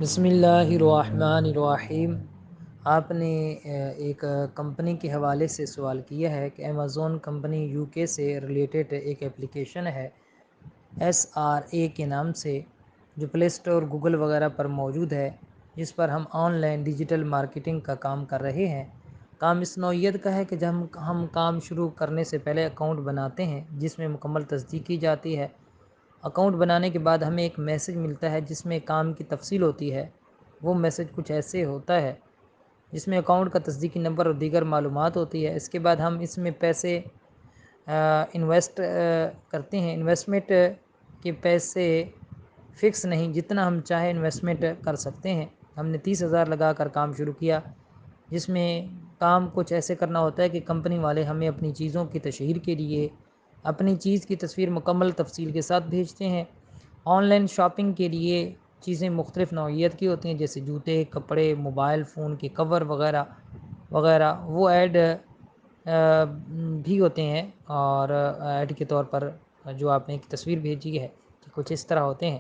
بسم اللہ الرحمن الرحیم۔ آپ نے ایک کمپنی کے حوالے سے سوال کیا ہے کہ امیزون کمپنی یو کے سے ریلیٹڈ ایک اپلیکیشن ہے SRA کے نام سے، جو پلے اسٹور گوگل وغیرہ پر موجود ہے، جس پر ہم آن لائن ڈیجیٹل مارکیٹنگ کا کام کر رہے ہیں۔ کام اس نوعیت کا ہے کہ جب ہم کام شروع کرنے سے پہلے اکاؤنٹ بناتے ہیں جس میں مکمل تصدیق کی جاتی ہے۔ اکاؤنٹ بنانے کے بعد ہمیں ایک میسج ملتا ہے جس میں کام کی تفصیل ہوتی ہے۔ وہ میسج کچھ ایسے ہوتا ہے جس میں اکاؤنٹ کا تصدیقی نمبر اور دیگر معلومات ہوتی ہے۔ اس کے بعد ہم اس میں پیسے انویسٹ کرتے ہیں۔ انویسٹمنٹ کے پیسے فکس نہیں، جتنا ہم چاہے انویسٹمنٹ کر سکتے ہیں۔ ہم نے 30,000 لگا کر کام شروع کیا، جس میں کام کچھ ایسے کرنا ہوتا ہے کہ کمپنی والے ہمیں اپنی چیزوں کی تشہیر کے لیے اپنی چیز کی تصویر مکمل تفصیل کے ساتھ بھیجتے ہیں۔ آن لائن شاپنگ کے لیے چیزیں مختلف نوعیت کی ہوتی ہیں، جیسے جوتے، کپڑے، موبائل فون کے کور وغیرہ وغیرہ۔ وہ ایڈ بھی ہوتے ہیں، اور ایڈ کے طور پر جو آپ نے ایک تصویر بھیجی ہے کچھ اس طرح ہوتے ہیں۔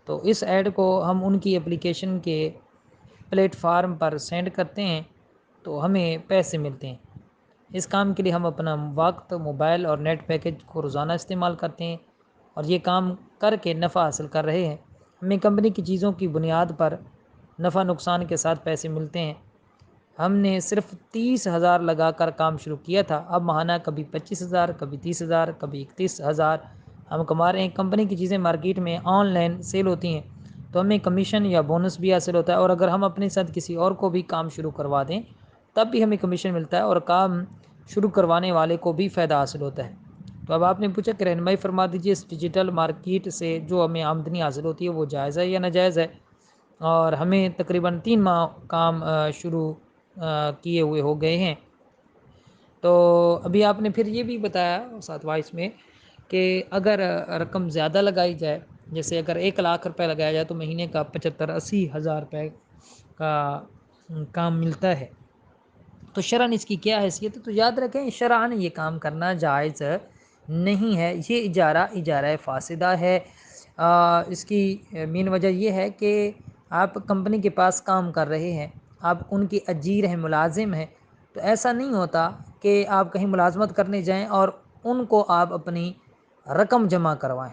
تو اس ایڈ کو ہم ان کی اپلیکیشن کے پلیٹ فارم پر سینڈ کرتے ہیں تو ہمیں پیسے ملتے ہیں۔ اس کام کے لیے ہم اپنا وقت، موبائل اور نیٹ پیکج کو روزانہ استعمال کرتے ہیں، اور یہ کام کر کے نفع حاصل کر رہے ہیں۔ ہمیں کمپنی کی چیزوں کی بنیاد پر نفع نقصان کے ساتھ پیسے ملتے ہیں۔ ہم نے صرف 30,000 لگا کر کام شروع کیا تھا، اب ماہانہ کبھی 25,000، کبھی 30,000، کبھی 31,000 ہم کما رہے ہیں۔ کمپنی کی چیزیں مارکیٹ میں آن لائن سیل ہوتی ہیں تو ہمیں کمیشن یا بونس بھی حاصل ہوتا ہے، اور اگر ہم اپنے ساتھ کسی اور کو بھی کام شروع کروا دیں تب بھی ہمیں کمیشن ملتا ہے، اور کام شروع کروانے والے کو بھی فائدہ حاصل ہوتا ہے۔ تو اب آپ نے پوچھا کہ رہنمائی فرما دیجیے، اس ڈیجیٹل مارکیٹ سے جو ہمیں آمدنی حاصل ہوتی ہے وہ جائز ہے یا ناجائز ہے؟ اور ہمیں تقریباً 3 ماہ کام شروع کیے ہوئے ہو گئے ہیں۔ تو ابھی آپ نے پھر یہ بھی بتایا ساتھ وائس میں کہ اگر رقم زیادہ لگائی جائے، جیسے اگر 1,00,000 روپے لگایا جائے تو مہینے کا 75-80 ہزار روپے کا کام ملتا ہے، تو شرعاً اس کی کیا حیثیت ہے؟ تو یاد رکھیں، شرعاً یہ کام کرنا جائز نہیں ہے۔ یہ اجارہ فاسدہ ہے۔ اس کی مین وجہ یہ ہے کہ آپ کمپنی کے پاس کام کر رہے ہیں، آپ ان کے اجیر ہیں، ملازم ہیں، تو ایسا نہیں ہوتا کہ آپ کہیں ملازمت کرنے جائیں اور ان کو آپ اپنی رقم جمع کروائیں۔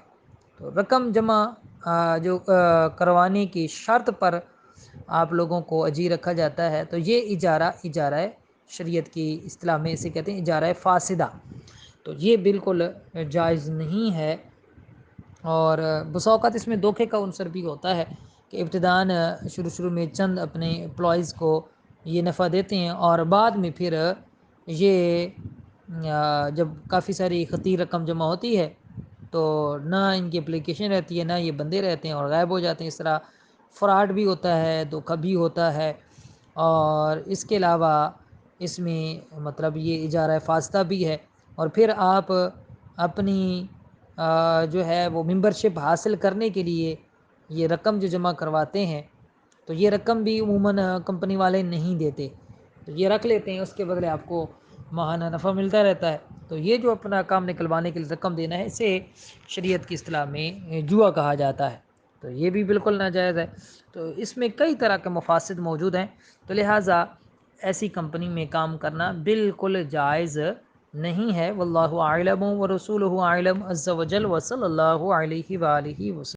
تو رقم جمع جو کروانے کی شرط پر آپ لوگوں کو اجیر رکھا جاتا ہے، تو یہ اجارہ شریعت کی اصطلاح میں اسے کہتے ہیں اجارہ فاسدہ۔ تو یہ بالکل جائز نہیں ہے، اور بسا اوقات اس میں دھوکے کا عنصر بھی ہوتا ہے کہ ابتداً شروع میں چند اپنے امپلائیز کو یہ نفع دیتے ہیں، اور بعد میں پھر یہ جب کافی ساری خطیر رقم جمع ہوتی ہے تو نہ ان کی اپلیکیشن رہتی ہے، نہ یہ بندے رہتے ہیں، اور غائب ہو جاتے ہیں۔ اس طرح فراڈ بھی ہوتا ہے، دھوکہ بھی ہوتا ہے، اور اس کے علاوہ اس میں مطلب یہ اجارہ فاسدہ بھی ہے۔ اور پھر آپ اپنی جو ہے وہ ممبرشپ حاصل کرنے کے لیے یہ رقم جو جمع کرواتے ہیں، تو یہ رقم بھی عموماً کمپنی والے نہیں دیتے، تو یہ رکھ لیتے ہیں، اس کے بدلے آپ کو ماہانہ نفع ملتا رہتا ہے۔ تو یہ جو اپنا کام نکلوانے کے لیے رقم دینا ہے، اسے شریعت کی اصطلاح میں جوا کہا جاتا ہے، تو یہ بھی بالکل ناجائز ہے۔ تو اس میں کئی طرح کے مفاسد موجود ہیں، تو لہٰذا ایسی کمپنی میں کام کرنا بالکل جائز نہیں ہے۔ واللہ اعلم ورسولہ اعلم عز وجل، وصلی اللہ علیہ وآلہ وسلم۔